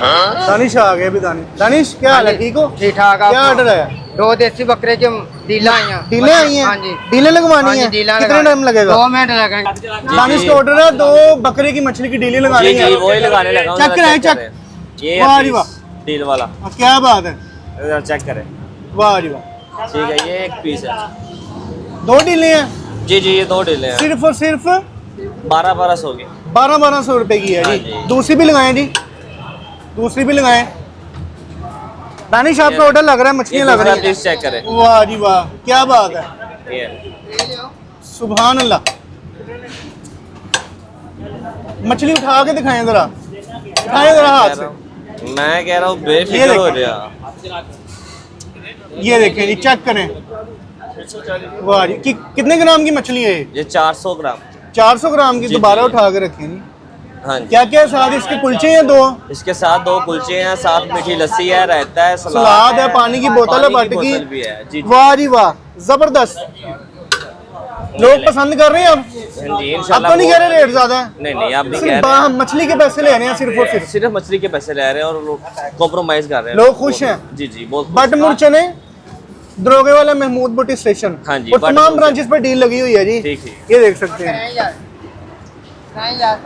दानिश आ गए भी दानिश क्या हाल है, ठीक हो? ठीक ठाक। क्या ऑर्डर है? 2 देसी बकरे की डीला आई हैं। डीले आई हैं? हाँ जी। डीले लगवानी है? डीला कितना टाइम लगेगा? 2 मिनट लगेंगे। दानिश का ऑर्डर है, 2 बकरे की मछली की डीले लगानी है। वही लगाने लगा। चेक कराए, चेक। ये वाह जी वाह, डील वाला क्या बात है, चेक करें। वाह जी वाह। ठीक है, ये एक पीस है। 2 डीले हैं? जी जी, ये 2 डीले हैं। सिर्फ और सिर्फ 1200 की। 1200 रुपए की है हाँ जी। जी। दूसरी भी लगाएं जी, दूसरी भी लगाएं। दानिश आपका ऑर्डर लग रहा है, मछलियाँ लग रही हैं। पीस चेक करें। वाह जी वाह, क्या बात है, ये सुभान अल्लाह। मछली उठा के दिखाएं जरा, उठाएं जरा हाथ से। मैं कह रहा हूँ ये बेफिक्र हो देखो। जा। ये देखें जी, चेक करें। वाह जी, कितने ग्राम की मछली है ये? ये 400 ग्राम। 400 ग्राम की। जी, दोबारा जी। उठा के रखें जी। हाँ जी। क्या क्या साथ इसके कुलचे हैं 2? इसके साथ 2 कुलचे हैं, साथ मीठी लस्सी है, रायता है, सलाद है, पानी की बोतल है, पानी बट बोतल भी की। है। जी जी। वाह जी वाह, जबरदस्त। लोग पसंद कर रहे हैं अब। हाँ जी, अब इंशाल्लाह। तो नहीं कह रहे रेट ज्यादा है? नहीं नहीं, आप नहीं कह सिर्फ रहे हैं। मछली के पैसे ले रहे हैं, सिर्फ और सिर्फ। सिर्फ मछली के पैसे ले रहे हैं और लोग कॉम्प्रोमाइज कर रहे हैं। लोग खुश हैं। जी जी, बहुत खुश बट हैं। मुरचने दरोगे वाला महमूद बुटी स्टेशन हाँ जी, और बट तमाम मुरचने। ब्रांचेस पर डील लगी हुई है जी। ठीक ठीक। ये देख सकते हैं। नहीं यार, नहीं यार।